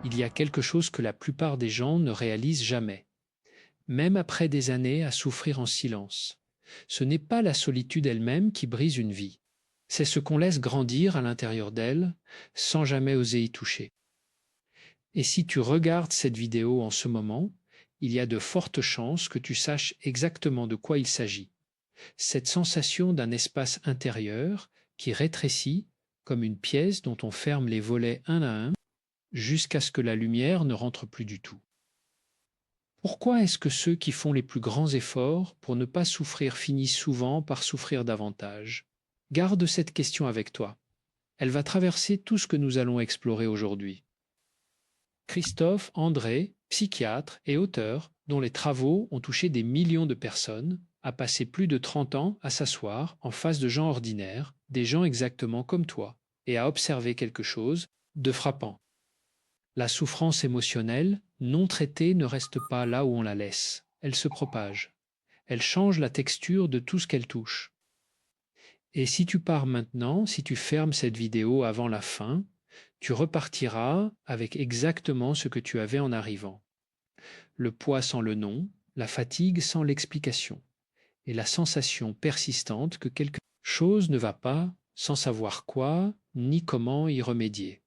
il y a quelque chose que la plupart des gens ne réalisent jamais, même après des années à souffrir en silence. Ce n'est pas la solitude elle-même qui brise une vie, c'est ce qu'on laisse grandir à l'intérieur d'elle sans jamais oser y toucher. Et si tu regardes cette vidéo en ce moment, il y a de fortes chances que tu saches exactement de quoi il s'agit. Cette sensation d'un espace intérieur qui rétrécit comme une pièce dont on ferme les volets un à un jusqu'à ce que la lumière ne rentre plus du tout. Pourquoi est-ce que ceux qui font les plus grands efforts pour ne pas souffrir finissent souvent par souffrir davantage? Garde cette question avec toi. Elle va traverser tout ce que nous allons explorer aujourd'hui. Christophe André, psychiatre et auteur, dont les travaux ont touché des millions de personnes, a passé plus de 30 ans à s'asseoir en face de gens ordinaires, des gens exactement comme toi, et à observer quelque chose de frappant. La souffrance émotionnelle, non traitée, ne reste pas là où on la laisse. Elle se propage. Elle change la texture de tout ce qu'elle touche. Et si tu pars maintenant, si tu fermes cette vidéo avant la fin, tu repartiras avec exactement ce que tu avais en arrivant. Le poids sans le nom, la fatigue sans l'explication, et la sensation persistante que quelque chose ne va pas sans savoir quoi ni comment y remédier.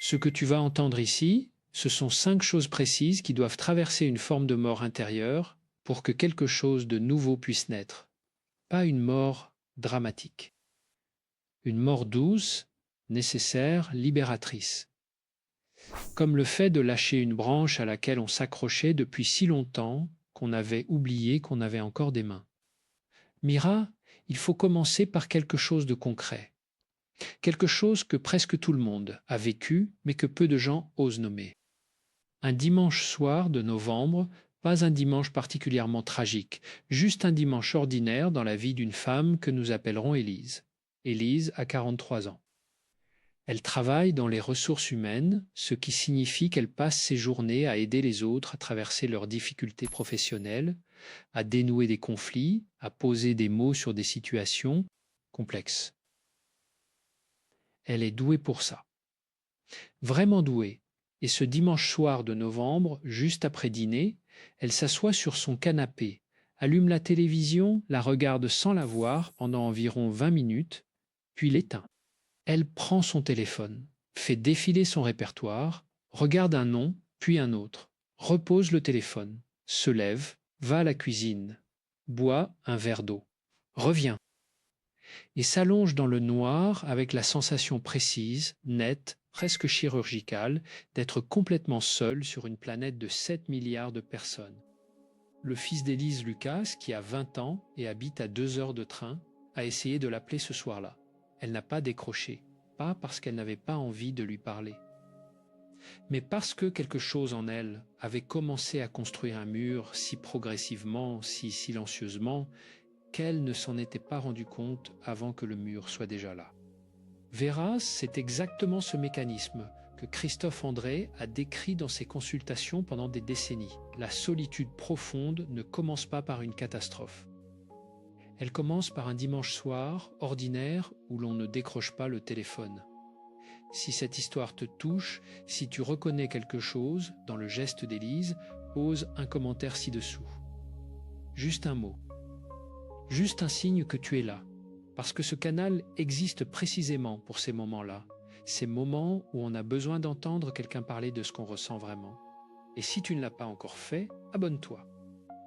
Ce que tu vas entendre ici, ce sont 5 choses précises qui doivent traverser une forme de mort intérieure pour que quelque chose de nouveau puisse naître. Pas une mort dramatique. Une mort douce, nécessaire, libératrice. Comme le fait de lâcher une branche à laquelle on s'accrochait depuis si longtemps qu'on avait oublié qu'on avait encore des mains. Mira, il faut commencer par quelque chose de concret. Quelque chose que presque tout le monde a vécu, mais que peu de gens osent nommer. Un dimanche soir de novembre, pas un dimanche particulièrement tragique, juste un dimanche ordinaire dans la vie d'une femme que nous appellerons Élise. Élise a 43 ans. Elle travaille dans les ressources humaines, ce qui signifie qu'elle passe ses journées à aider les autres à traverser leurs difficultés professionnelles, à dénouer des conflits, à poser des mots sur des situations complexes. Elle est douée pour ça. Vraiment douée. Et ce dimanche soir de novembre, juste après dîner, elle s'assoit sur son canapé, allume la télévision, la regarde sans la voir pendant environ 20 minutes, puis l'éteint. Elle prend son téléphone, fait défiler son répertoire, regarde un nom, puis un autre, repose le téléphone, se lève, va à la cuisine, boit un verre d'eau, revient et s'allonge dans le noir avec la sensation précise, nette, presque chirurgicale, d'être complètement seule sur une planète de 7 milliards de personnes. Le fils d'Élise, Lucas, qui a 20 ans et habite à 2 heures de train, a essayé de l'appeler ce soir-là. Elle n'a pas décroché, pas parce qu'elle n'avait pas envie de lui parler, mais parce que quelque chose en elle avait commencé à construire un mur si progressivement, si silencieusement, qu'elle ne s'en était pas rendue compte avant que le mur soit déjà là. Vera, c'est exactement ce mécanisme que Christophe André a décrit dans ses consultations pendant des décennies. La solitude profonde ne commence pas par une catastrophe. Elle commence par un dimanche soir ordinaire où l'on ne décroche pas le téléphone. Si cette histoire te touche, si tu reconnais quelque chose dans le geste d'Élise, pose un commentaire ci-dessous. Juste un mot. Juste un signe que tu es là. Parce que ce canal existe précisément pour ces moments-là. Ces moments où on a besoin d'entendre quelqu'un parler de ce qu'on ressent vraiment. Et si tu ne l'as pas encore fait, abonne-toi.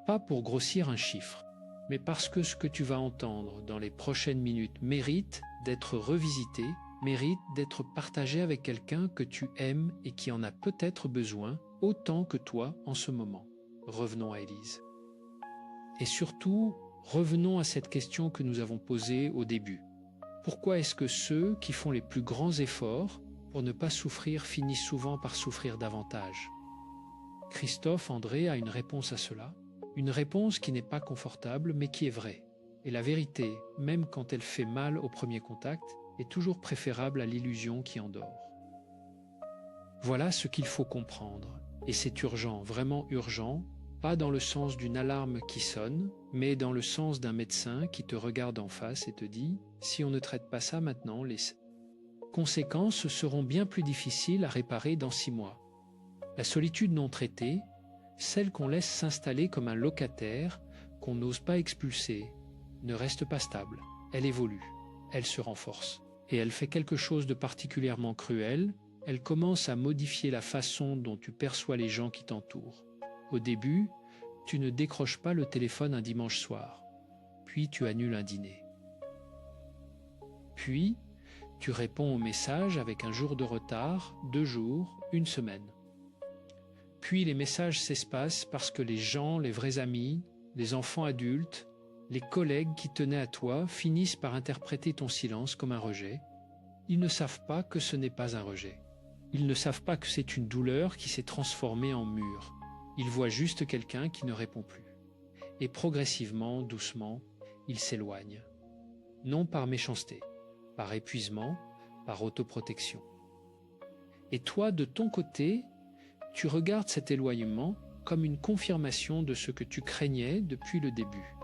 Pas pour grossir un chiffre, mais parce que ce que tu vas entendre dans les prochaines minutes mérite d'être revisité, mérite d'être partagé avec quelqu'un que tu aimes et qui en a peut-être besoin autant que toi en ce moment. Revenons à Élise. Et surtout, revenons à cette question que nous avons posée au début. Pourquoi est-ce que ceux qui font les plus grands efforts pour ne pas souffrir finissent souvent par souffrir davantage? Christophe André a une réponse à cela, une réponse qui n'est pas confortable mais qui est vraie. Et la vérité, même quand elle fait mal au premier contact, est toujours préférable à l'illusion qui endort. Voilà ce qu'il faut comprendre. Et c'est urgent, vraiment urgent, pas dans le sens d'une alarme qui sonne, mais dans le sens d'un médecin qui te regarde en face et te dit « Si on ne traite pas ça maintenant, les conséquences seront bien plus difficiles à réparer dans 6 mois. » La solitude non traitée, celle qu'on laisse s'installer comme un locataire qu'on n'ose pas expulser, ne reste pas stable, elle évolue, elle se renforce. Et elle fait quelque chose de particulièrement cruel, elle commence à modifier la façon dont tu perçois les gens qui t'entourent. Au début, tu ne décroches pas le téléphone un dimanche soir, puis tu annules un dîner. Puis, tu réponds aux messages avec un jour de retard, 2 jours, 1 semaine. Puis les messages s'espacent parce que les gens, les vrais amis, les enfants adultes, les collègues qui tenaient à toi finissent par interpréter ton silence comme un rejet. Ils ne savent pas que ce n'est pas un rejet. Ils ne savent pas que c'est une douleur qui s'est transformée en mur. Ils voient juste quelqu'un qui ne répond plus. Et progressivement, doucement, ils s'éloignent. Non par méchanceté, par épuisement, par autoprotection. Et toi, de ton côté, tu regardes cet éloignement comme une confirmation de ce que tu craignais depuis le début,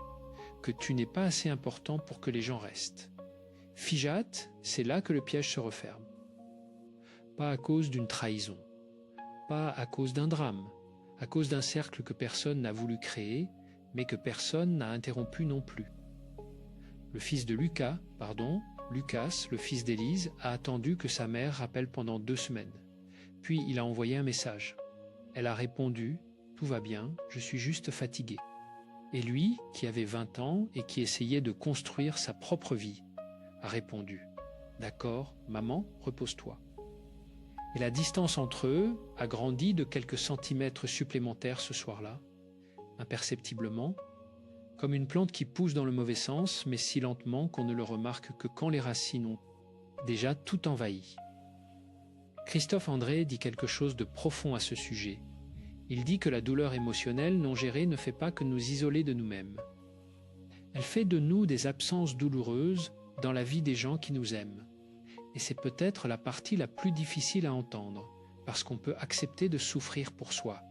que tu n'es pas assez important pour que les gens restent. Figeate, c'est là que le piège se referme. Pas à cause d'une trahison, pas à cause d'un drame, à cause d'un cercle que personne n'a voulu créer, mais que personne n'a interrompu non plus. Le fils de Lucas, le fils d'Élise, a attendu que sa mère rappelle pendant 2 semaines. Puis il a envoyé un message. Elle a répondu « Tout va bien, je suis juste fatigué ». Et lui, qui avait 20 ans et qui essayait de construire sa propre vie, a répondu « D'accord, maman, repose-toi ». Et la distance entre eux a grandi de quelques centimètres supplémentaires ce soir-là, imperceptiblement, comme une plante qui pousse dans le mauvais sens, mais si lentement qu'on ne le remarque que quand les racines ont déjà tout envahi. Christophe André dit quelque chose de profond à ce sujet. Il dit que la douleur émotionnelle non gérée ne fait pas que nous isoler de nous-mêmes. Elle fait de nous des absences douloureuses dans la vie des gens qui nous aiment. Et c'est peut-être la partie la plus difficile à entendre, parce qu'on peut accepter de souffrir pour soi.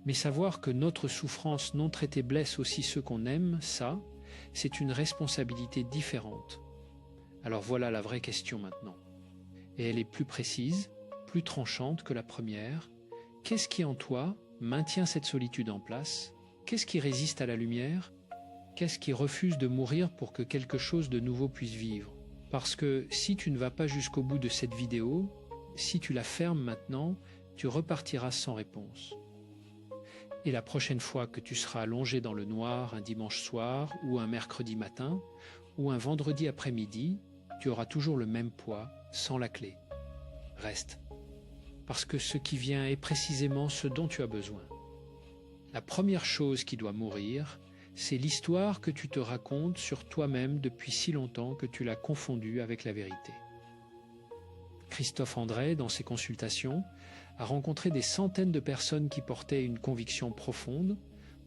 Mais savoir que notre souffrance non traitée blesse aussi ceux qu'on aime, ça, c'est une responsabilité différente. Alors voilà la vraie question maintenant. Et elle est plus précise, plus tranchante que la première. Qu'est-ce qui en toi maintient cette solitude en place? Qu'est-ce qui résiste à la lumière? Qu'est-ce qui refuse de mourir pour que quelque chose de nouveau puisse vivre? Parce que si tu ne vas pas jusqu'au bout de cette vidéo, si tu la fermes maintenant, tu repartiras sans réponse. Et la prochaine fois que tu seras allongé dans le noir un dimanche soir ou un mercredi matin ou un vendredi après-midi, tu auras toujours le même poids, sans la clé. Reste. Parce que ce qui vient est précisément ce dont tu as besoin. La première chose qui doit mourir, c'est l'histoire que tu te racontes sur toi-même depuis si longtemps que tu l'as confondue avec la vérité. Christophe André, dans ses consultations, a rencontré des centaines de personnes qui portaient une conviction profonde,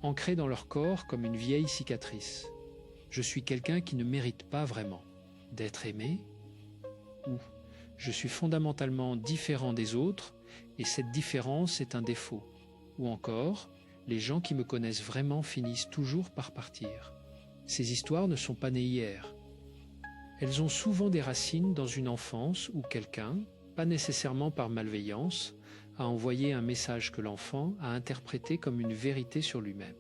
ancrée dans leur corps comme une vieille cicatrice. Je suis quelqu'un qui ne mérite pas vraiment d'être aimé, ou je suis fondamentalement différent des autres et cette différence est un défaut, ou encore les gens qui me connaissent vraiment finissent toujours par partir. Ces histoires ne sont pas nées hier. Elles ont souvent des racines dans une enfance où quelqu'un, pas nécessairement par malveillance, a envoyé un message que l'enfant a interprété comme une vérité sur lui-même.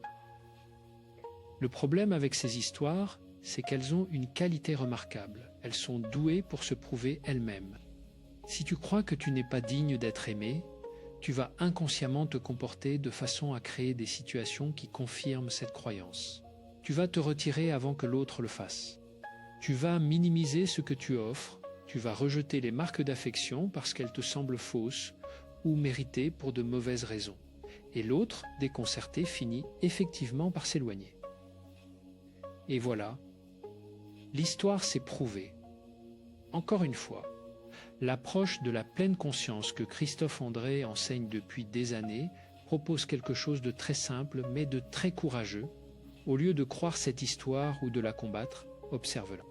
Le problème avec ces histoires, c'est qu'elles ont une qualité remarquable. Elles sont douées pour se prouver elles-mêmes. Si tu crois que tu n'es pas digne d'être aimé, tu vas inconsciemment te comporter de façon à créer des situations qui confirment cette croyance. Tu vas te retirer avant que l'autre le fasse. Tu vas minimiser ce que tu offres, tu vas rejeter les marques d'affection parce qu'elles te semblent fausses ou méritées pour de mauvaises raisons. Et l'autre, déconcerté, finit effectivement par s'éloigner. Et voilà, l'histoire s'est prouvée. Encore une fois, l'approche de la pleine conscience que Christophe André enseigne depuis des années propose quelque chose de très simple mais de très courageux. Au lieu de croire cette histoire ou de la combattre, observe-la.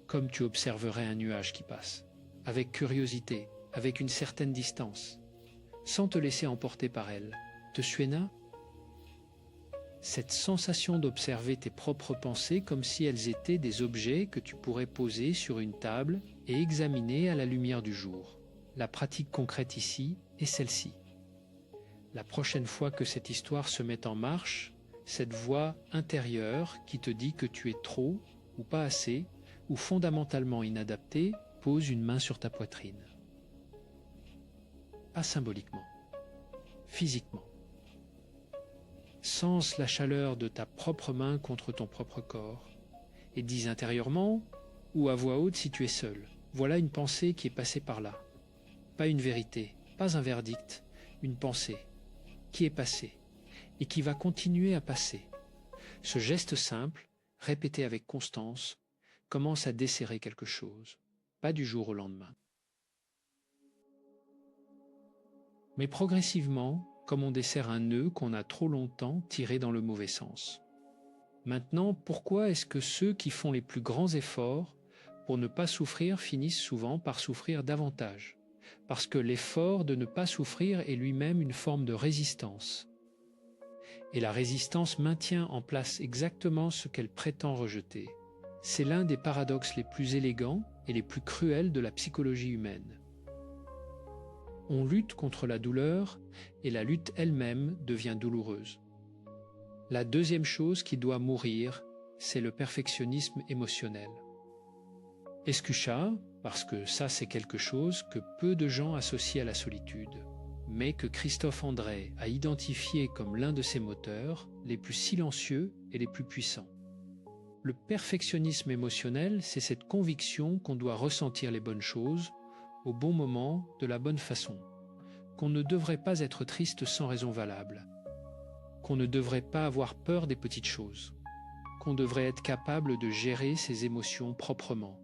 Comme tu observerais un nuage qui passe, avec curiosité, avec une certaine distance, sans te laisser emporter par elle. Te suena? Cette sensation d'observer tes propres pensées comme si elles étaient des objets que tu pourrais poser sur une table et examiner à la lumière du jour. La pratique concrète ici est celle-ci. La prochaine fois que cette histoire se met en marche, cette voix intérieure qui te dit que tu es trop ou pas assez ou fondamentalement inadapté pose une main sur ta poitrine. Pas symboliquement, physiquement. Sens la chaleur de ta propre main contre ton propre corps et dis intérieurement ou à voix haute si tu es seul. Voilà une pensée qui est passée par là. Pas une vérité, pas un verdict, une pensée qui est passée et qui va continuer à passer. Ce geste simple, répété avec constance, commence à desserrer quelque chose, pas du jour au lendemain. Mais progressivement, comme on desserre un nœud qu'on a trop longtemps tiré dans le mauvais sens. Maintenant, pourquoi est-ce que ceux qui font les plus grands efforts pour ne pas souffrir finissent souvent par souffrir davantage? Parce que l'effort de ne pas souffrir est lui-même une forme de résistance. Et la résistance maintient en place exactement ce qu'elle prétend rejeter. C'est l'un des paradoxes les plus élégants et les plus cruels de la psychologie humaine. On lutte contre la douleur et la lutte elle-même devient douloureuse. La deuxième chose qui doit mourir, c'est le perfectionnisme émotionnel. Escucha, parce que ça c'est quelque chose que peu de gens associent à la solitude, mais que Christophe André a identifié comme l'un de ses moteurs les plus silencieux et les plus puissants. Le perfectionnisme émotionnel, c'est cette conviction qu'on doit ressentir les bonnes choses au bon moment, de la bonne façon, qu'on ne devrait pas être triste sans raison valable, qu'on ne devrait pas avoir peur des petites choses, qu'on devrait être capable de gérer ses émotions proprement,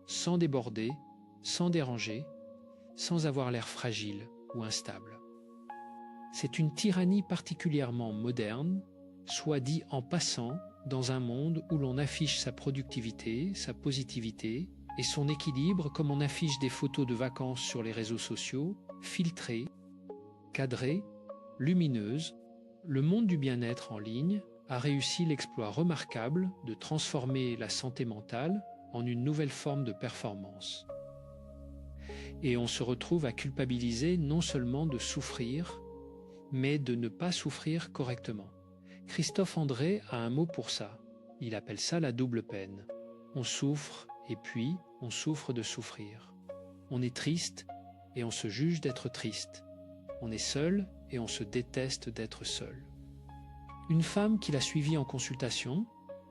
sans déborder, sans déranger, sans avoir l'air fragile ou instable. C'est une tyrannie particulièrement moderne, soit dit en passant, dans un monde où l'on affiche sa productivité, sa positivité et son équilibre comme on affiche des photos de vacances sur les réseaux sociaux, filtrées, cadrées, lumineuses. Le monde du bien-être en ligne a réussi l'exploit remarquable de transformer la santé mentale en une nouvelle forme de performance. Et on se retrouve à culpabiliser non seulement de souffrir, mais de ne pas souffrir correctement. Christophe André a un mot pour ça. Il appelle ça la double peine. On souffre et puis on souffre de souffrir. On est triste et on se juge d'être triste. On est seul et on se déteste d'être seul. Une femme qui l'a suivi en consultation,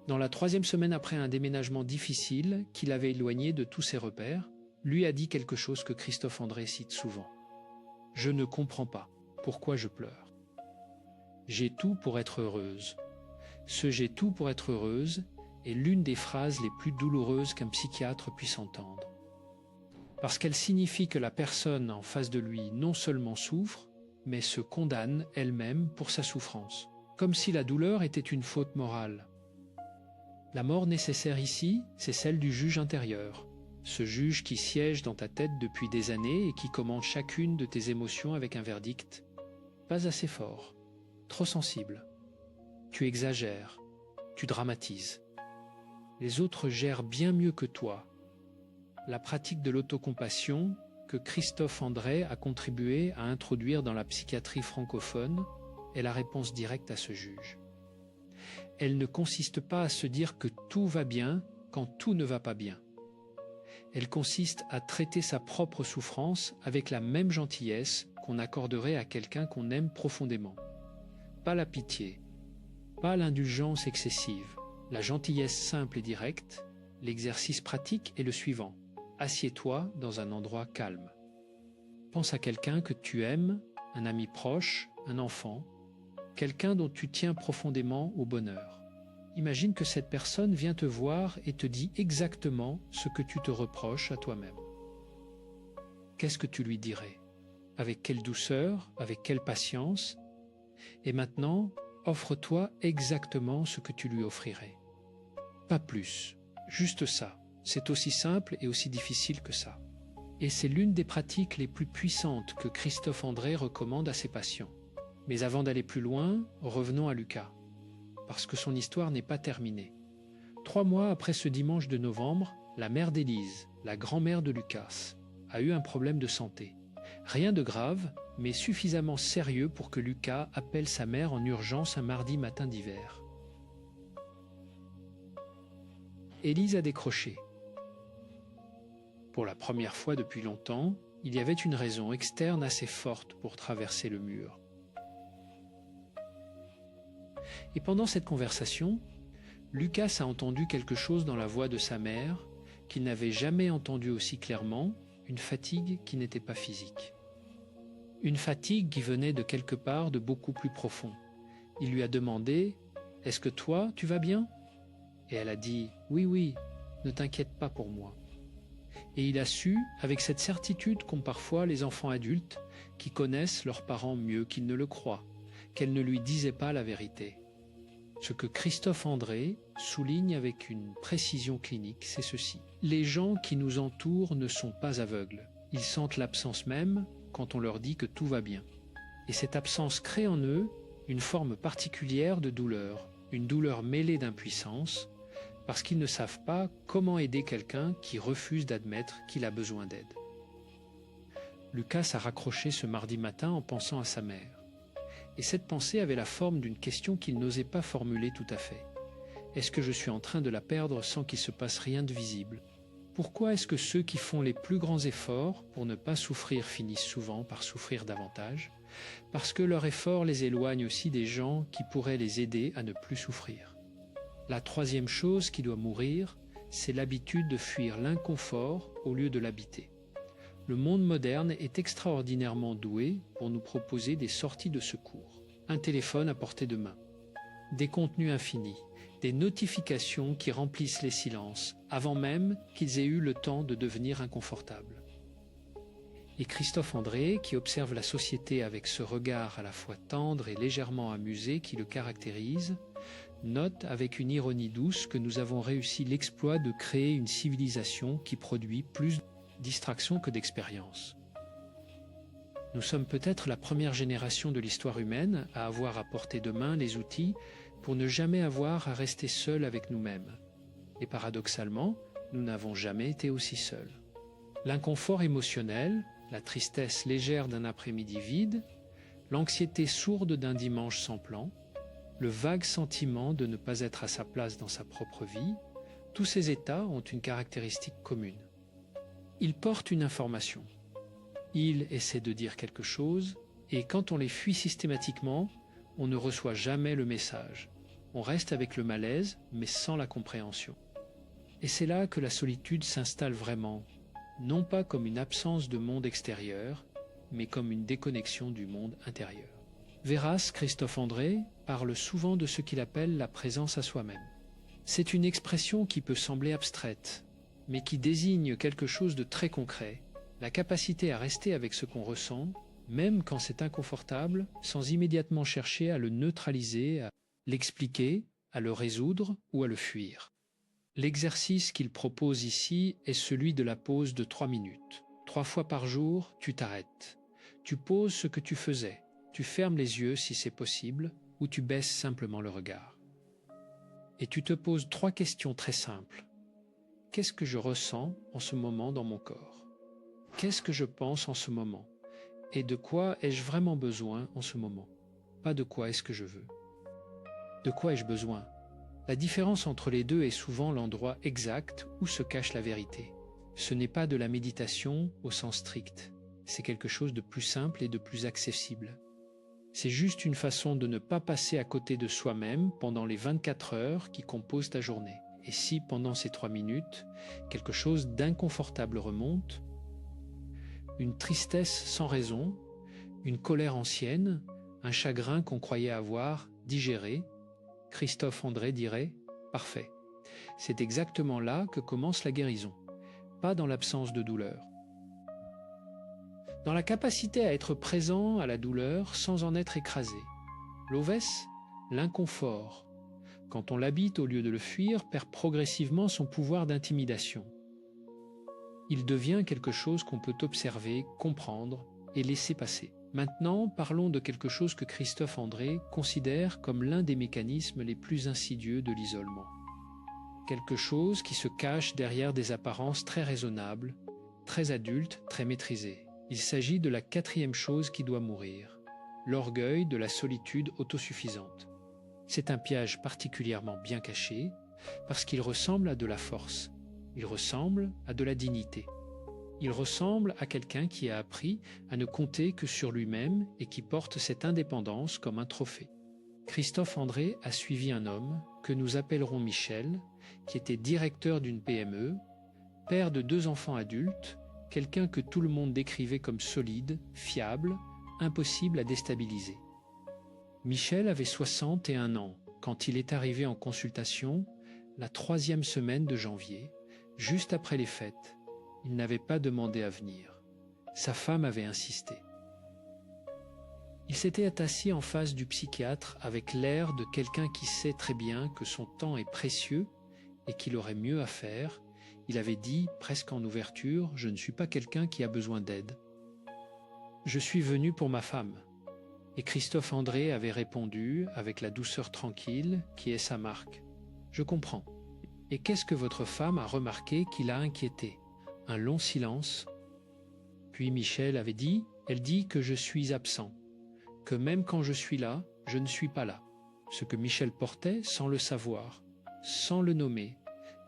dans la 3e semaine après un déménagement difficile qui l'avait éloigné de tous ses repères, lui a dit quelque chose que Christophe André cite souvent. « Je ne comprends pas pourquoi je pleure. J'ai tout pour être heureuse. Ce j'ai tout pour être heureuse est l'une des phrases les plus douloureuses qu'un psychiatre puisse entendre. Parce qu'elle signifie que la personne en face de lui non seulement souffre, mais se condamne elle-même pour sa souffrance, comme si la douleur était une faute morale. La mort nécessaire ici, c'est celle du juge intérieur, ce juge qui siège dans ta tête depuis des années et qui commande chacune de tes émotions avec un verdict. Pas assez fort, trop sensible. Tu exagères, tu dramatises. Les autres gèrent bien mieux que toi. La pratique de l'autocompassion que Christophe André a contribué à introduire dans la psychiatrie francophone est la réponse directe à ce juge. Elle ne consiste pas à se dire que tout va bien quand tout ne va pas bien. Elle consiste à traiter sa propre souffrance avec la même gentillesse qu'on accorderait à quelqu'un qu'on aime profondément. Pas la pitié, pas l'indulgence excessive, la gentillesse simple et directe. L'exercice pratique est le suivant. Assieds-toi dans un endroit calme. Pense à quelqu'un que tu aimes, un ami proche, un enfant, quelqu'un dont tu tiens profondément au bonheur. Imagine que cette personne vient te voir et te dit exactement ce que tu te reproches à toi-même. Qu'est-ce que tu lui dirais? Avec quelle douceur, avec quelle patience? Et maintenant, offre-toi exactement ce que tu lui offrirais. Pas plus, juste ça. C'est aussi simple et aussi difficile que ça. Et c'est l'une des pratiques les plus puissantes que Christophe André recommande à ses patients. Mais avant d'aller plus loin, revenons à Lucas, parce que son histoire n'est pas terminée. 3 mois après ce dimanche de novembre, la mère d'Élise, la grand-mère de Lucas, a eu un problème de santé. Rien de grave, mais suffisamment sérieux pour que Lucas appelle sa mère en urgence un mardi matin d'hiver. Élise a décroché. Pour la première fois depuis longtemps, il y avait une raison externe assez forte pour traverser le mur. Et pendant cette conversation, Lucas a entendu quelque chose dans la voix de sa mère qu'il n'avait jamais entendu aussi clairement, une fatigue qui n'était pas physique. Une fatigue qui venait de quelque part de beaucoup plus profond. Il lui a demandé « Est-ce que toi, tu vas bien ?» Et elle a dit « Oui, oui, ne t'inquiète pas pour moi. » Et il a su, avec cette certitude qu'ont parfois les enfants adultes, qui connaissent leurs parents mieux qu'ils ne le croient, qu'elle ne lui disait pas la vérité. Ce que Christophe André souligne avec une précision clinique, c'est ceci. Les gens qui nous entourent ne sont pas aveugles. Ils sentent l'absence même quand on leur dit que tout va bien. Et cette absence crée en eux une forme particulière de douleur, une douleur mêlée d'impuissance, parce qu'ils ne savent pas comment aider quelqu'un qui refuse d'admettre qu'il a besoin d'aide. Lucas a raccroché ce mardi matin en pensant à sa mère. Et cette pensée avait la forme d'une question qu'il n'osait pas formuler tout à fait. Est-ce que je suis en train de la perdre sans qu'il se passe rien de visible ? Pourquoi est-ce que ceux qui font les plus grands efforts pour ne pas souffrir finissent souvent par souffrir davantage ? Parce que leur effort les éloigne aussi des gens qui pourraient les aider à ne plus souffrir. La troisième chose qui doit mourir, c'est l'habitude de fuir l'inconfort au lieu de l'habiter. Le monde moderne est extraordinairement doué pour nous proposer des sorties de secours. Un téléphone à portée de main, des contenus infinis, des notifications qui remplissent les silences avant même qu'ils aient eu le temps de devenir inconfortables. Et Christophe André, qui observe la société avec ce regard à la fois tendre et légèrement amusé qui le caractérise, note avec une ironie douce que nous avons réussi l'exploit de créer une civilisation qui produit plus distraction que d'expérience. Nous sommes peut-être la première génération de l'histoire humaine à avoir à portée de main les outils pour ne jamais avoir à rester seul avec nous-mêmes. Et paradoxalement, nous n'avons jamais été aussi seuls. L'inconfort émotionnel, la tristesse légère d'un après-midi vide, l'anxiété sourde d'un dimanche sans plan, le vague sentiment de ne pas être à sa place dans sa propre vie, tous ces états ont une caractéristique commune. Ils portent une information. Ils essaient de dire quelque chose, et quand on les fuit systématiquement, on ne reçoit jamais le message. On reste avec le malaise, mais sans la compréhension. Et c'est là que la solitude s'installe vraiment, non pas comme une absence de monde extérieur, mais comme une déconnexion du monde intérieur. Véras, Christophe André, parle souvent de ce qu'il appelle la présence à soi-même. C'est une expression qui peut sembler abstraite, mais qui désigne quelque chose de très concret, la capacité à rester avec ce qu'on ressent, même quand c'est inconfortable, sans immédiatement chercher à le neutraliser, à l'expliquer, à le résoudre ou à le fuir. L'exercice qu'il propose ici est celui de la pause de 3 minutes. 3 fois par jour, tu t'arrêtes. Tu poses ce que tu faisais, tu fermes les yeux si c'est possible, ou tu baisses simplement le regard. Et tu te poses 3 questions très simples. Qu'est-ce que je ressens en ce moment dans mon corps ? Qu'est-ce que je pense en ce moment ? Et de quoi ai-je vraiment besoin en ce moment ? Pas de quoi est-ce que je veux. De quoi ai-je besoin ? La différence entre les deux est souvent l'endroit exact où se cache la vérité. Ce n'est pas de la méditation au sens strict. C'est quelque chose de plus simple et de plus accessible. C'est juste une façon de ne pas passer à côté de soi-même pendant les 24 heures qui composent ta journée. Et si, pendant ces 3 minutes, quelque chose d'inconfortable remonte, une tristesse sans raison, une colère ancienne, un chagrin qu'on croyait avoir digéré, Christophe André dirait « Parfait ». C'est exactement là que commence la guérison, pas dans l'absence de douleur. Dans la capacité à être présent à la douleur sans en être écrasé. Loves, l'inconfort, quand on l'habite au lieu de le fuir, perd progressivement son pouvoir d'intimidation. Il devient quelque chose qu'on peut observer, comprendre et laisser passer. Maintenant, parlons de quelque chose que Christophe André considère comme l'un des mécanismes les plus insidieux de l'isolement. Quelque chose qui se cache derrière des apparences très raisonnables, très adultes, très maîtrisées. Il s'agit de la quatrième chose qui doit mourir, l'orgueil de la solitude autosuffisante. C'est un piège particulièrement bien caché parce qu'il ressemble à de la force, il ressemble à de la dignité. Il ressemble à quelqu'un qui a appris à ne compter que sur lui-même et qui porte cette indépendance comme un trophée. Christophe André a suivi un homme que nous appellerons Michel, qui était directeur d'une PME, père de 2 enfants adultes, quelqu'un que tout le monde décrivait comme solide, fiable, impossible à déstabiliser. Michel avait 61 ans quand il est arrivé en consultation la 3e semaine de janvier, juste après les fêtes. Il n'avait pas demandé à venir. Sa femme avait insisté. Il s'était assis en face du psychiatre avec l'air de quelqu'un qui sait très bien que son temps est précieux et qu'il aurait mieux à faire. Il avait dit, presque en ouverture, « Je ne suis pas quelqu'un qui a besoin d'aide. Je suis venu pour ma femme. » Et Christophe André avait répondu, avec la douceur tranquille qui est sa marque. « Je comprends. Et qu'est-ce que votre femme a remarqué qui l'a inquiété ?» Un long silence. Puis Michel avait dit, « Elle dit que je suis absent, que même quand je suis là, je ne suis pas là. » Ce que Michel portait sans le savoir, sans le nommer,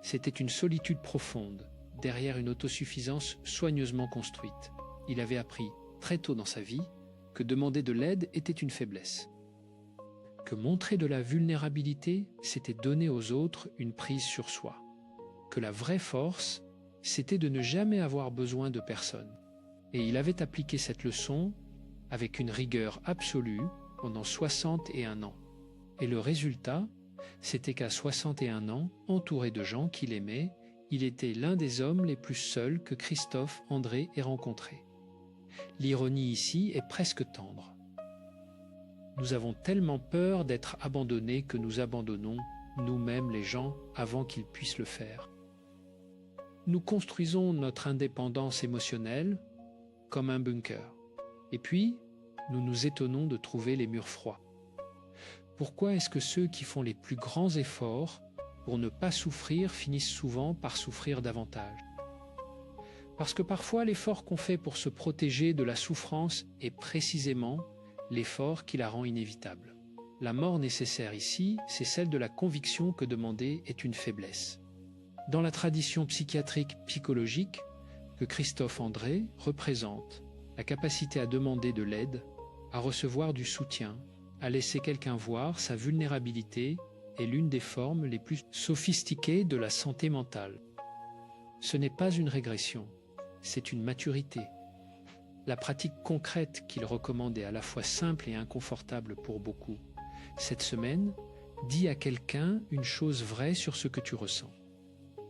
c'était une solitude profonde, derrière une autosuffisance soigneusement construite. Il avait appris, très tôt dans sa vie, que demander de l'aide était une faiblesse. Que montrer de la vulnérabilité, c'était donner aux autres une prise sur soi. Que la vraie force, c'était de ne jamais avoir besoin de personne. Et il avait appliqué cette leçon avec une rigueur absolue pendant 61 ans. Et le résultat, c'était qu'à 61 ans, entouré de gens qu'il aimait, il était l'un des hommes les plus seuls que Christophe André ait rencontrés. L'ironie ici est presque tendre. Nous avons tellement peur d'être abandonnés que nous abandonnons nous-mêmes les gens avant qu'ils puissent le faire. Nous construisons notre indépendance émotionnelle comme un bunker. Et puis, nous nous étonnons de trouver les murs froids. Pourquoi est-ce que ceux qui font les plus grands efforts pour ne pas souffrir finissent souvent par souffrir davantage? Parce que parfois l'effort qu'on fait pour se protéger de la souffrance est précisément l'effort qui la rend inévitable. La mort nécessaire ici, c'est celle de la conviction que demander est une faiblesse. Dans la tradition psychiatrique psychologique que Christophe André représente, la capacité à demander de l'aide, à recevoir du soutien, à laisser quelqu'un voir sa vulnérabilité est l'une des formes les plus sophistiquées de la santé mentale. Ce n'est pas une régression, c'est une maturité. La pratique concrète qu'il recommande est à la fois simple et inconfortable pour beaucoup. Cette semaine, dis à quelqu'un une chose vraie sur ce que tu ressens.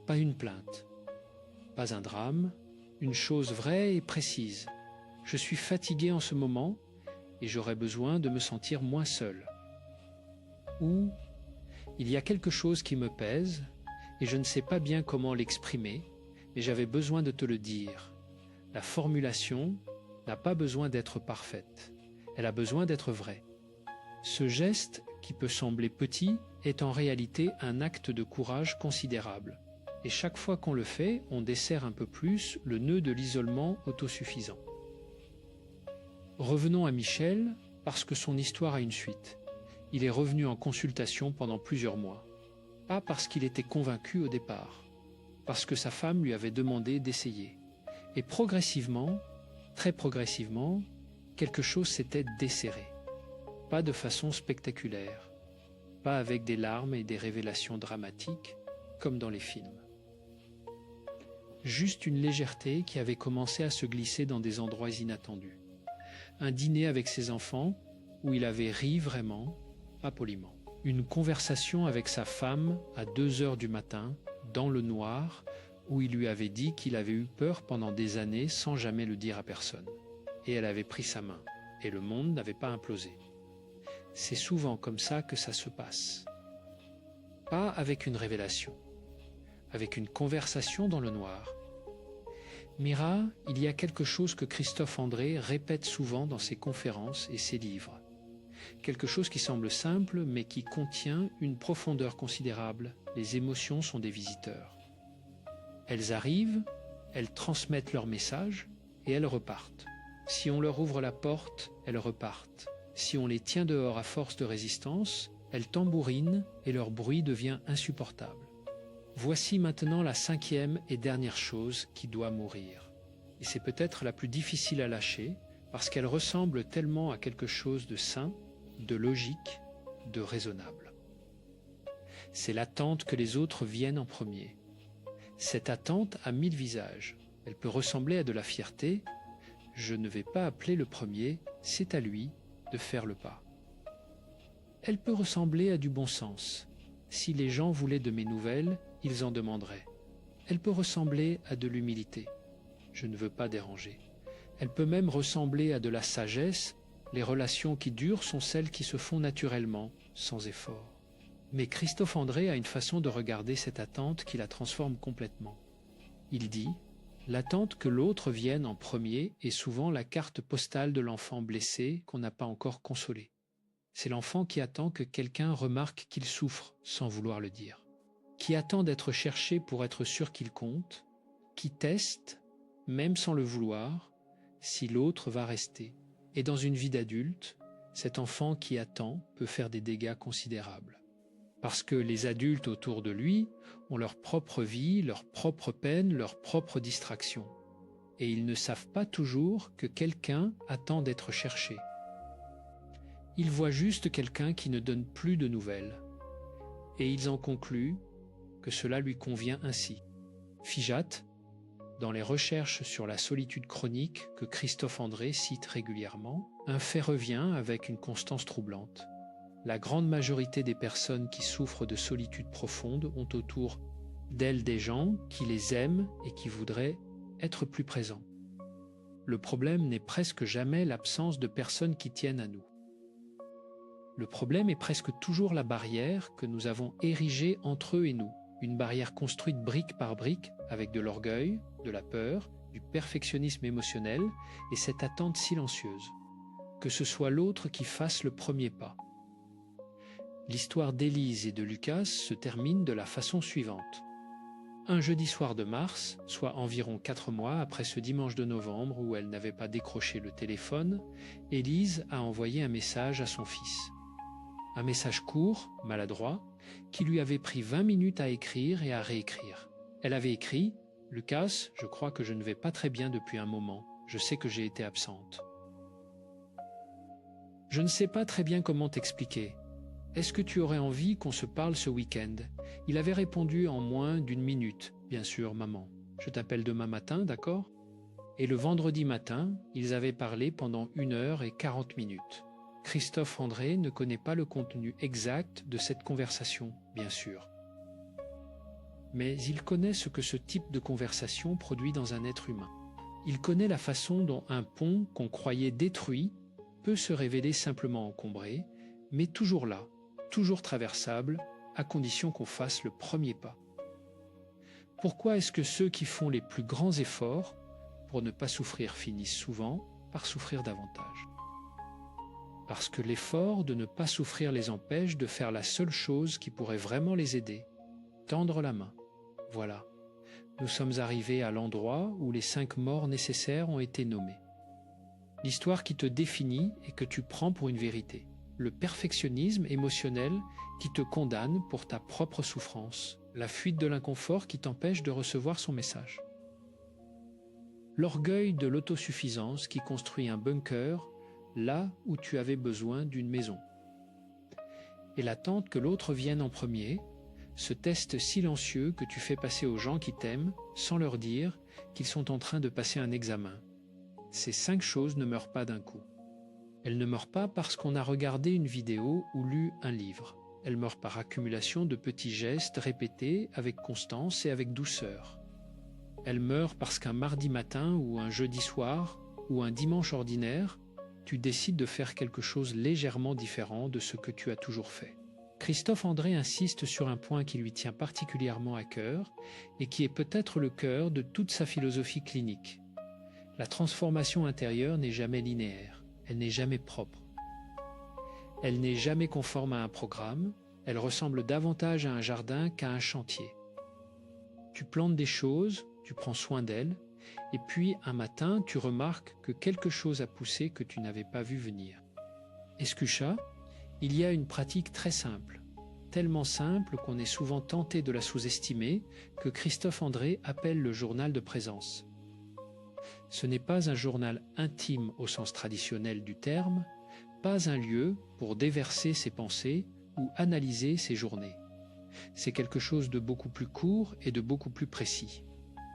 Pas une plainte, pas un drame, une chose vraie et précise. Je suis fatigué en ce moment et j'aurais besoin de me sentir moins seul. Ou il y a quelque chose qui me pèse et je ne sais pas bien comment l'exprimer, mais j'avais besoin de te le dire. La formulation n'a pas besoin d'être parfaite, elle a besoin d'être vraie. Ce geste, qui peut sembler petit, est en réalité un acte de courage considérable. Et chaque fois qu'on le fait, on desserre un peu plus le nœud de l'isolement autosuffisant. Revenons à Michel, parce que son histoire a une suite. Il est revenu en consultation pendant plusieurs mois. Pas parce qu'il était convaincu au départ, parce que sa femme lui avait demandé d'essayer. Et progressivement, très progressivement, quelque chose s'était desserré. Pas de façon spectaculaire, pas avec des larmes et des révélations dramatiques, comme dans les films. Juste une légèreté qui avait commencé à se glisser dans des endroits inattendus. Un dîner avec ses enfants où il avait ri vraiment, pas poliment. Une conversation avec sa femme à 2 heures du matin, dans le noir, où il lui avait dit qu'il avait eu peur pendant des années sans jamais le dire à personne. Et elle avait pris sa main, et le monde n'avait pas implosé. C'est souvent comme ça que ça se passe. Pas avec une révélation, avec une conversation dans le noir. Mira, il y a quelque chose que Christophe André répète souvent dans ses conférences et ses livres. Quelque chose qui semble simple, mais qui contient une profondeur considérable. Les émotions sont des visiteurs. Elles arrivent, elles transmettent leur message et elles repartent. Si on leur ouvre la porte, elles repartent. Si on les tient dehors à force de résistance, elles tambourinent et leur bruit devient insupportable. Voici maintenant la 5e et dernière chose qui doit mourir. Et c'est peut-être la plus difficile à lâcher parce qu'elle ressemble tellement à quelque chose de sain, de logique, de raisonnable. C'est l'attente que les autres viennent en premier. Cette attente a 1000 visages. Elle peut ressembler à de la fierté. Je ne vais pas appeler le premier, c'est à lui de faire le pas. Elle peut ressembler à du bon sens. Si les gens voulaient de mes nouvelles, ils en demanderaient. Elle peut ressembler à de l'humilité. Je ne veux pas déranger. Elle peut même ressembler à de la sagesse. Les relations qui durent sont celles qui se font naturellement, sans effort. Mais Christophe André a une façon de regarder cette attente qui la transforme complètement. Il dit « L'attente que l'autre vienne en premier est souvent la carte postale de l'enfant blessé qu'on n'a pas encore consolé. C'est l'enfant qui attend que quelqu'un remarque qu'il souffre sans vouloir le dire, qui attend d'être cherché pour être sûr qu'il compte, qui teste, même sans le vouloir, si l'autre va rester. Et dans une vie d'adulte, cet enfant qui attend peut faire des dégâts considérables. Parce que les adultes autour de lui ont leur propre vie, leur propre peine, leur propre distraction. Et ils ne savent pas toujours que quelqu'un attend d'être cherché. Ils voient juste quelqu'un qui ne donne plus de nouvelles. Et ils en concluent que cela lui convient ainsi. Figeac, dans les recherches sur la solitude chronique que Christophe André cite régulièrement, un fait revient avec une constance troublante. La grande majorité des personnes qui souffrent de solitude profonde ont autour d'elles des gens qui les aiment et qui voudraient être plus présents. Le problème n'est presque jamais l'absence de personnes qui tiennent à nous. Le problème est presque toujours la barrière que nous avons érigée entre eux et nous, une barrière construite brique par brique avec de l'orgueil, de la peur, du perfectionnisme émotionnel et cette attente silencieuse, que ce soit l'autre qui fasse le premier pas. L'histoire d'Élise et de Lucas se termine de la façon suivante. Un jeudi soir de mars, soit environ 4 mois après ce dimanche de novembre où elle n'avait pas décroché le téléphone, Élise a envoyé un message à son fils. Un message court, maladroit, qui lui avait pris 20 minutes à écrire et à réécrire. Elle avait écrit « Lucas, je crois que je ne vais pas très bien depuis un moment. Je sais que j'ai été absente. Je ne sais pas très bien comment t'expliquer. Est-ce que tu aurais envie qu'on se parle ce week-end » Il avait répondu en moins d'1 minute. « Bien sûr, maman. Je t'appelle demain matin, d'accord ?» Et le vendredi matin, ils avaient parlé pendant 1h40. Christophe André ne connaît pas le contenu exact de cette conversation, bien sûr. Mais il connaît ce que ce type de conversation produit dans un être humain. Il connaît la façon dont un pont qu'on croyait détruit peut se révéler simplement encombré, mais toujours là, toujours traversable, à condition qu'on fasse le premier pas. Pourquoi est-ce que ceux qui font les plus grands efforts pour ne pas souffrir finissent souvent par souffrir davantage ? Parce que l'effort de ne pas souffrir les empêche de faire la seule chose qui pourrait vraiment les aider, tendre la main. Voilà, nous sommes arrivés à l'endroit où les 5 morts nécessaires ont été nommés. L'histoire qui te définit et que tu prends pour une vérité. Le perfectionnisme émotionnel qui te condamne pour ta propre souffrance. La fuite de l'inconfort qui t'empêche de recevoir son message. L'orgueil de l'autosuffisance qui construit un bunker là où tu avais besoin d'une maison. Et l'attente que l'autre vienne en premier, ce test silencieux que tu fais passer aux gens qui t'aiment sans leur dire qu'ils sont en train de passer un examen. Ces 5 choses ne meurent pas d'un coup. Elles ne meurent pas parce qu'on a regardé une vidéo ou lu un livre. Elles meurent par accumulation de petits gestes répétés avec constance et avec douceur. Elles meurent parce qu'un mardi matin ou un jeudi soir ou un dimanche ordinaire, tu décides de faire quelque chose légèrement différent de ce que tu as toujours fait. Christophe André insiste sur un point qui lui tient particulièrement à cœur et qui est peut-être le cœur de toute sa philosophie clinique. La transformation intérieure n'est jamais linéaire, elle n'est jamais propre. Elle n'est jamais conforme à un programme, elle ressemble davantage à un jardin qu'à un chantier. Tu plantes des choses, tu prends soin d'elles, Et puis un matin, tu remarques que quelque chose a poussé que tu n'avais pas vu venir. Escucha, il y a une pratique très simple, tellement simple qu'on est souvent tenté de la sous-estimer, que Christophe André appelle le journal de présence. Ce n'est pas un journal intime au sens traditionnel du terme, pas un lieu pour déverser ses pensées ou analyser ses journées. C'est quelque chose de beaucoup plus court et de beaucoup plus précis.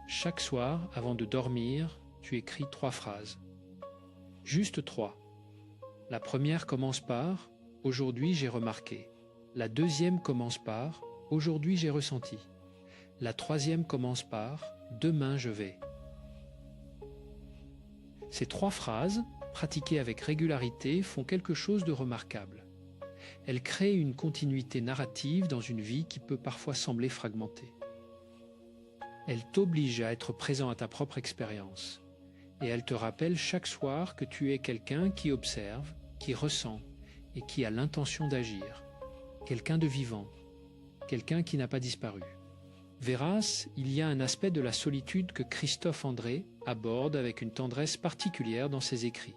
Chaque soir, avant de dormir, tu écris 3 phrases. Juste 3. La première commence par « Aujourd'hui j'ai remarqué ». La deuxième commence par « Aujourd'hui j'ai ressenti ». La troisième commence par « Demain je vais ». Ces 3 phrases, pratiquées avec régularité, font quelque chose de remarquable. Elles créent une continuité narrative dans une vie qui peut parfois sembler fragmentée. Elles t'obligent à être présent à ta propre expérience. Et elles te rappellent chaque soir que tu es quelqu'un qui observe, qui ressent et qui a l'intention d'agir. Quelqu'un de vivant, quelqu'un qui n'a pas disparu. Verras, il y a un aspect de la solitude que Christophe André aborde avec une tendresse particulière dans ses écrits.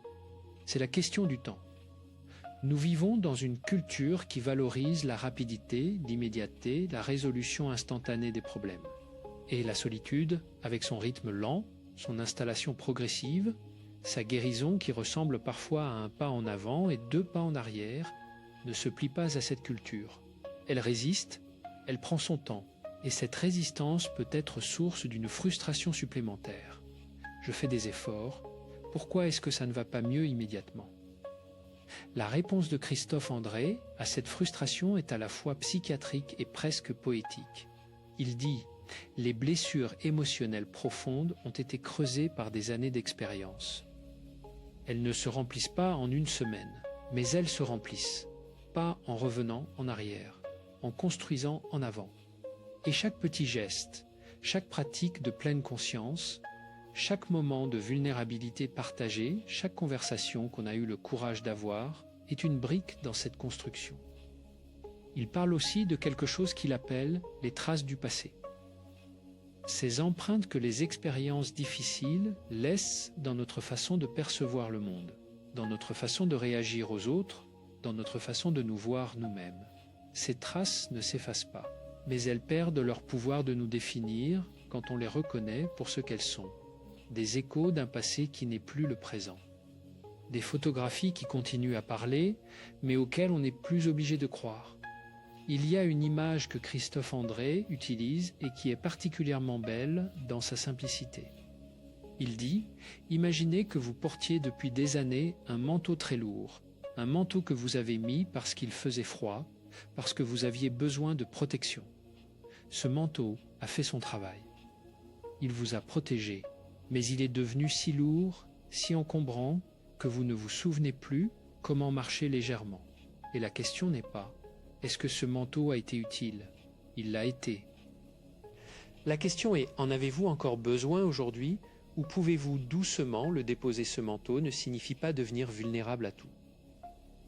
C'est la question du temps. Nous vivons dans une culture qui valorise la rapidité, l'immédiateté, la résolution instantanée des problèmes. Et la solitude, avec son rythme lent, son installation progressive, sa guérison qui ressemble parfois à un pas en avant et 2 pas en arrière, ne se plie pas à cette culture. Elle résiste, elle prend son temps, et cette résistance peut être source d'une frustration supplémentaire. Je fais des efforts, pourquoi est-ce que ça ne va pas mieux immédiatement? La réponse de Christophe André à cette frustration est à la fois psychiatrique et presque poétique. Il dit « Les blessures émotionnelles profondes ont été creusées par des années d'expérience. Elles ne se remplissent pas en une semaine, mais elles se remplissent, pas en revenant en arrière, en construisant en avant. Et chaque petit geste, chaque pratique de pleine conscience, chaque moment de vulnérabilité partagée, chaque conversation qu'on a eu le courage d'avoir, est une brique dans cette construction. » Il parle aussi de quelque chose qu'il appelle les traces du passé. Ces empreintes que les expériences difficiles laissent dans notre façon de percevoir le monde, dans notre façon de réagir aux autres, dans notre façon de nous voir nous-mêmes. Ces traces ne s'effacent pas, mais elles perdent leur pouvoir de nous définir quand on les reconnaît pour ce qu'elles sont. Des échos d'un passé qui n'est plus le présent. Des photographies qui continuent à parler, mais auxquelles on n'est plus obligé de croire. Il y a une image que Christophe André utilise et qui est particulièrement belle dans sa simplicité. Il dit « Imaginez que vous portiez depuis des années un manteau très lourd, un manteau que vous avez mis parce qu'il faisait froid, parce que vous aviez besoin de protection. Ce manteau a fait son travail. Il vous a protégé, mais il est devenu si lourd, si encombrant, que vous ne vous souvenez plus comment marcher légèrement. Et la question n'est pas « Est-ce que ce manteau a été utile ?» Il l'a été. La question est « En avez-vous encore besoin aujourd'hui ou pouvez-vous doucement le déposer ce manteau ne signifie pas devenir vulnérable à tout.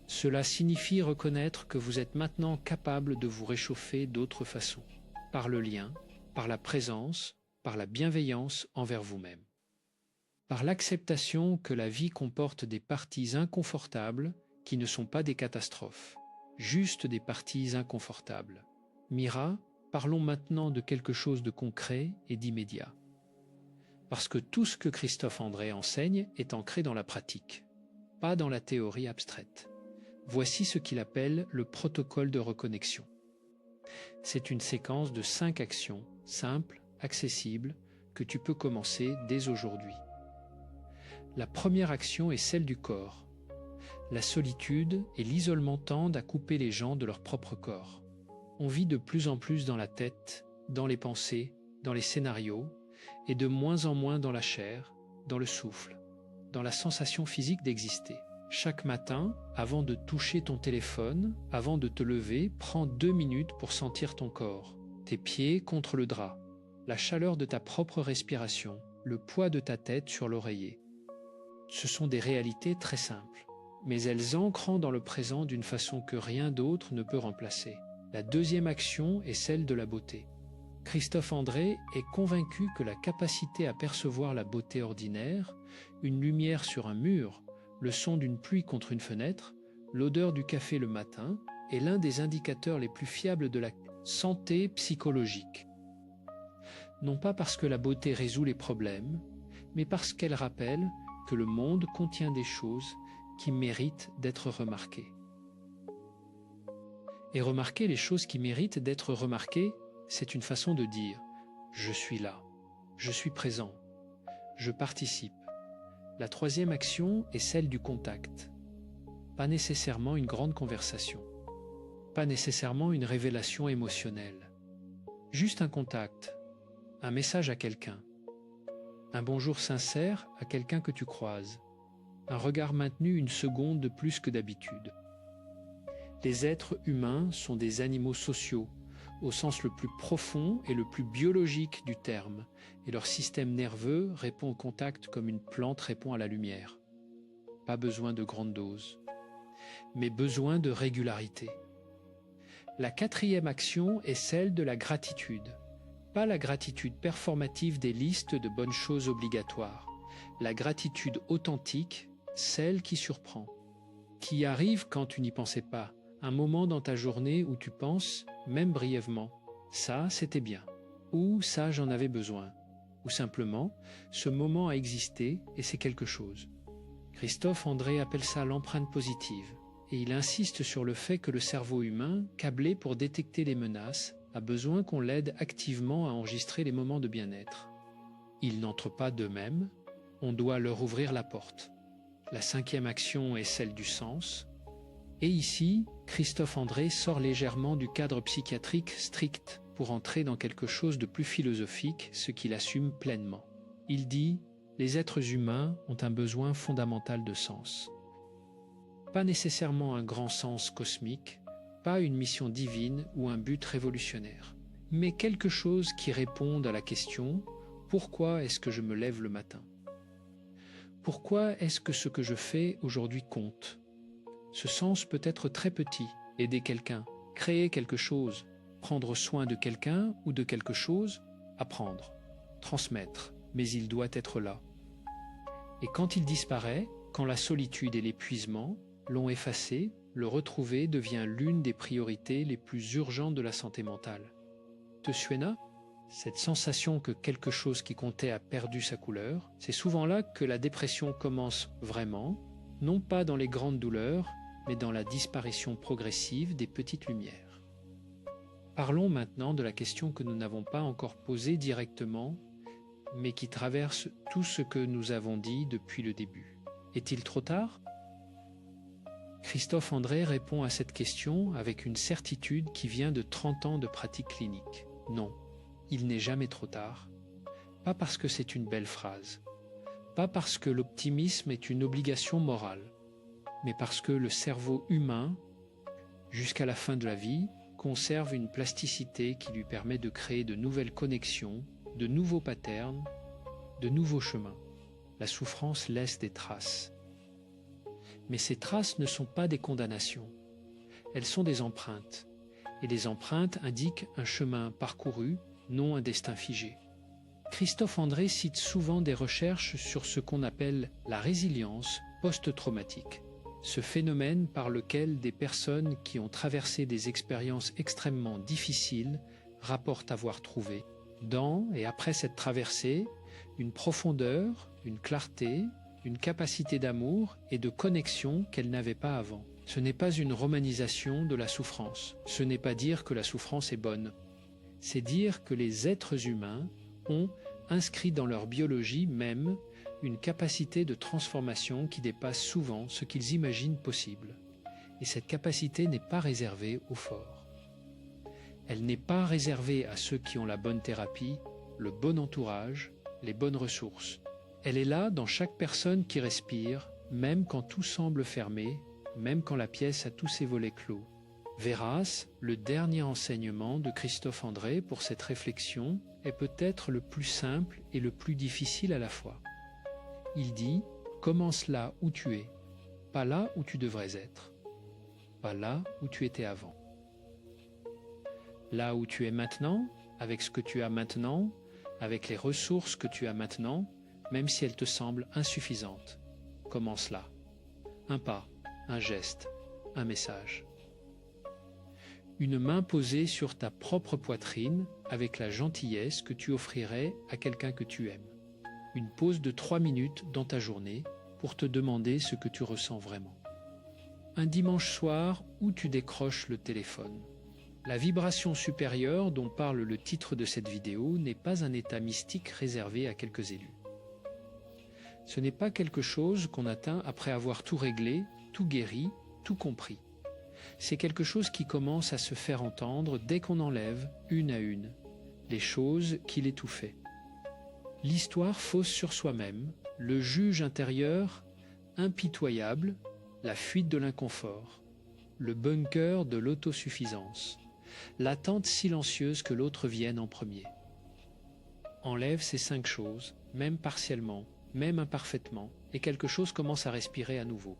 Cela signifie reconnaître que vous êtes maintenant capable de vous réchauffer d'autres façons, par le lien, par la présence, par la bienveillance envers vous-même. Par l'acceptation que la vie comporte des parties inconfortables qui ne sont pas des catastrophes, juste des parties inconfortables. Mira, parlons maintenant de quelque chose de concret et d'immédiat. Parce que tout ce que Christophe André enseigne est ancré dans la pratique, pas dans la théorie abstraite. Voici ce qu'il appelle le protocole de reconnexion. C'est une séquence de 5 actions simples, accessibles, que tu peux commencer dès aujourd'hui. La première action est celle du corps. La solitude et l'isolement tendent à couper les gens de leur propre corps. On vit de plus en plus dans la tête, dans les pensées, dans les scénarios, et de moins en moins dans la chair, dans le souffle, dans la sensation physique d'exister. Chaque matin, avant de toucher ton téléphone, avant de te lever, prends 2 minutes pour sentir ton corps, tes pieds contre le drap, la chaleur de ta propre respiration, le poids de ta tête sur l'oreiller. Ce sont des réalités très simples, mais elles ancrent dans le présent d'une façon que rien d'autre ne peut remplacer. La deuxième action est celle de la beauté. Christophe André est convaincu que la capacité à percevoir la beauté ordinaire, une lumière sur un mur, le son d'une pluie contre une fenêtre, l'odeur du café le matin, est l'un des indicateurs les plus fiables de la santé psychologique. Non pas parce que la beauté résout les problèmes, mais parce qu'elle rappelle que le monde contient des choses qui méritent d'être remarquées. Et remarquer les choses qui méritent d'être remarquées, c'est une façon de dire « je suis là, je suis présent, je participe ». La troisième action est celle du contact. Pas nécessairement une grande conversation, pas nécessairement une révélation émotionnelle. Juste un contact, un message à quelqu'un, un bonjour sincère à quelqu'un que tu croises, un regard maintenu une seconde de plus que d'habitude. Les êtres humains sont des animaux sociaux, au sens le plus profond et le plus biologique du terme, et leur système nerveux répond au contact comme une plante répond à la lumière. Pas besoin de grandes doses, mais besoin de régularité. La quatrième action est celle de la gratitude. Pas la gratitude performative des listes de bonnes choses obligatoires. La gratitude authentique, celle qui surprend, qui arrive quand tu n'y pensais pas. Un moment dans ta journée où tu penses, même brièvement, ça c'était bien, ou ça j'en avais besoin, ou simplement, ce moment a existé et c'est quelque chose. Christophe André appelle ça l'empreinte positive, et il insiste sur le fait que le cerveau humain, câblé pour détecter les menaces, a besoin qu'on l'aide activement à enregistrer les moments de bien-être. Ils n'entrent pas d'eux-mêmes, on doit leur ouvrir la porte. La cinquième action est celle du sens. Et ici, Christophe André sort légèrement du cadre psychiatrique strict pour entrer dans quelque chose de plus philosophique, ce qu'il assume pleinement. Il dit « Les êtres humains ont un besoin fondamental de sens. Pas nécessairement un grand sens cosmique, pas une mission divine ou un but révolutionnaire, mais quelque chose qui réponde à la question « Pourquoi est-ce que je me lève le matin ? Pourquoi est-ce que ce que je fais aujourd'hui compte ? Ce sens peut être très petit, aider quelqu'un, créer quelque chose, prendre soin de quelqu'un ou de quelque chose, apprendre, transmettre, mais il doit être là. Et quand il disparaît, quand la solitude et l'épuisement l'ont effacé, le retrouver devient l'une des priorités les plus urgentes de la santé mentale. Te suena ? Cette sensation que quelque chose qui comptait a perdu sa couleur, c'est souvent là que la dépression commence vraiment, non pas dans les grandes douleurs, mais dans la disparition progressive des petites lumières. Parlons maintenant de la question que nous n'avons pas encore posée directement, mais qui traverse tout ce que nous avons dit depuis le début. Est-il trop tard ? Christophe André répond à cette question avec une certitude qui vient de 30 ans de pratique clinique. Non, il n'est jamais trop tard. Pas parce que c'est une belle phrase, pas parce que l'optimisme est une obligation morale, mais parce que le cerveau humain, jusqu'à la fin de la vie, conserve une plasticité qui lui permet de créer de nouvelles connexions, de nouveaux patterns, de nouveaux chemins. La souffrance laisse des traces. Mais ces traces ne sont pas des condamnations. Elles sont des empreintes. Et les empreintes indiquent un chemin parcouru, non un destin figé. Christophe André cite souvent des recherches sur ce qu'on appelle la résilience post-traumatique. Ce phénomène par lequel des personnes qui ont traversé des expériences extrêmement difficiles rapportent avoir trouvé, dans et après cette traversée, une profondeur, une clarté, une capacité d'amour et de connexion qu'elles n'avaient pas avant. Ce n'est pas une romanisation de la souffrance. Ce n'est pas dire que la souffrance est bonne. C'est dire que les êtres humains ont inscrit dans leur biologie même une capacité de transformation qui dépasse souvent ce qu'ils imaginent possible. Et cette capacité n'est pas réservée aux forts. Elle n'est pas réservée à ceux qui ont la bonne thérapie, le bon entourage, les bonnes ressources. Elle est là dans chaque personne qui respire, même quand tout semble fermé, même quand la pièce a tous ses volets clos. Véras, le dernier enseignement de Christophe André pour cette réflexion est peut-être le plus simple et le plus difficile à la fois. Il dit « Commence là où tu es, pas là où tu devrais être, pas là où tu étais avant. Là où tu es maintenant, avec ce que tu as maintenant, avec les ressources que tu as maintenant, même si elles te semblent insuffisantes. Commence là. Un pas, un geste, un message. Une main posée sur ta propre poitrine avec la gentillesse que tu offrirais à quelqu'un que tu aimes. Une pause de 3 minutes dans ta journée pour te demander ce que tu ressens vraiment. Un dimanche soir où tu décroches le téléphone. La vibration supérieure dont parle le titre de cette vidéo n'est pas un état mystique réservé à quelques élus. Ce n'est pas quelque chose qu'on atteint après avoir tout réglé, tout guéri, tout compris. C'est quelque chose qui commence à se faire entendre dès qu'on enlève, une à une, les choses qui l'étouffaient. L'histoire fausse sur soi-même, le juge intérieur impitoyable, la fuite de l'inconfort, le bunker de l'autosuffisance, l'attente silencieuse que l'autre vienne en premier. Enlève ces 5 choses, même partiellement, même imparfaitement, et quelque chose commence à respirer à nouveau.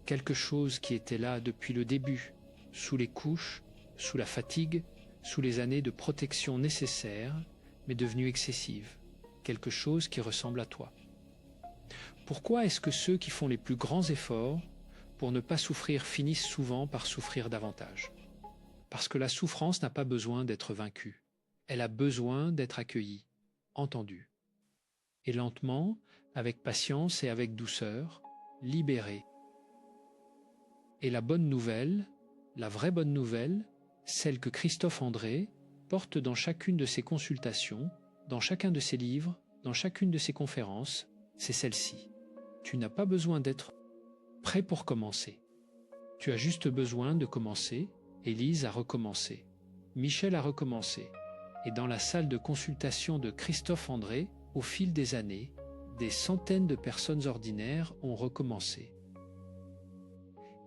Quelque chose qui était là depuis le début, sous les couches, sous la fatigue, sous les années de protection nécessaires, mais devenue excessive. Quelque chose qui ressemble à toi. Pourquoi est-ce que ceux qui font les plus grands efforts pour ne pas souffrir finissent souvent par souffrir davantage? Parce que la souffrance n'a pas besoin d'être vaincue. Elle a besoin d'être accueillie, entendue. Et lentement, avec patience et avec douceur, libérée. Et la bonne nouvelle, la vraie bonne nouvelle, celle que Christophe André porte dans chacune de ses consultations, dans chacun de ses livres, dans chacune de ses conférences, c'est celle-ci. Tu n'as pas besoin d'être prêt pour commencer. Tu as juste besoin de commencer. Élise a recommencé. Michel a recommencé. Et dans la salle de consultation de Christophe André, au fil des années, des centaines de personnes ordinaires ont recommencé.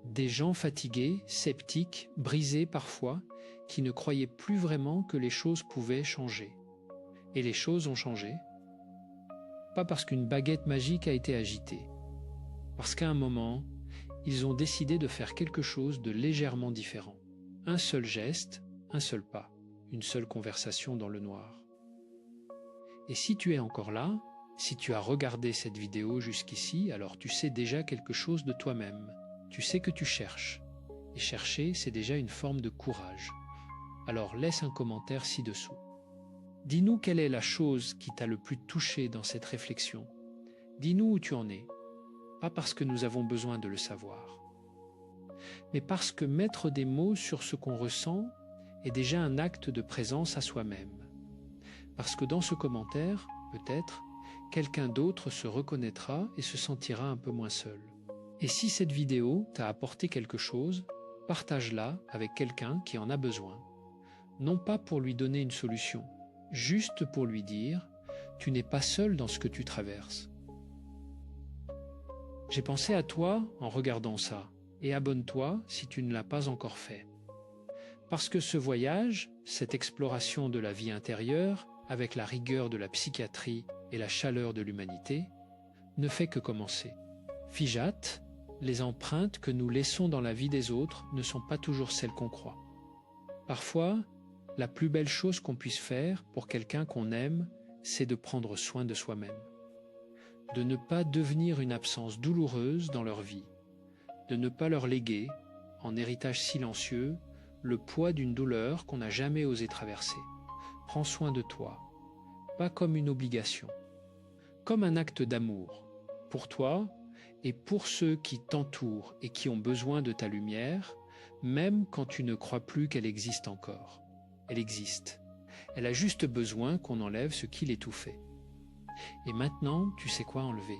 Des gens fatigués, sceptiques, brisés parfois, qui ne croyaient plus vraiment que les choses pouvaient changer. Et les choses ont changé. Pas parce qu'une baguette magique a été agitée. Parce qu'à un moment, ils ont décidé de faire quelque chose de légèrement différent. Un seul geste, un seul pas, une seule conversation dans le noir. Et si tu es encore là, si tu as regardé cette vidéo jusqu'ici, alors tu sais déjà quelque chose de toi-même. Tu sais que tu cherches. Et chercher, c'est déjà une forme de courage. Alors laisse un commentaire ci-dessous. Dis-nous quelle est la chose qui t'a le plus touché dans cette réflexion. Dis-nous où tu en es. Pas parce que nous avons besoin de le savoir, mais parce que mettre des mots sur ce qu'on ressent est déjà un acte de présence à soi-même. Parce que dans ce commentaire, peut-être, quelqu'un d'autre se reconnaîtra et se sentira un peu moins seul. Et si cette vidéo t'a apporté quelque chose, partage-la avec quelqu'un qui en a besoin. Non pas pour lui donner une solution, juste pour lui dire « Tu n'es pas seul dans ce que tu traverses ». J'ai pensé à toi en regardant ça, et abonne-toi si tu ne l'as pas encore fait. Parce que ce voyage, cette exploration de la vie intérieure, avec la rigueur de la psychiatrie et la chaleur de l'humanité, ne fait que commencer. Figeac, les empreintes que nous laissons dans la vie des autres ne sont pas toujours celles qu'on croit. Parfois, la plus belle chose qu'on puisse faire pour quelqu'un qu'on aime, c'est de prendre soin de soi-même. De ne pas devenir une absence douloureuse dans leur vie, de ne pas leur léguer, en héritage silencieux, le poids d'une douleur qu'on n'a jamais osé traverser. Prends soin de toi, pas comme une obligation, comme un acte d'amour, pour toi et pour ceux qui t'entourent et qui ont besoin de ta lumière, même quand tu ne crois plus qu'elle existe encore. Elle existe. Elle a juste besoin qu'on enlève ce qui l'étouffait. Et maintenant, tu sais quoi enlever.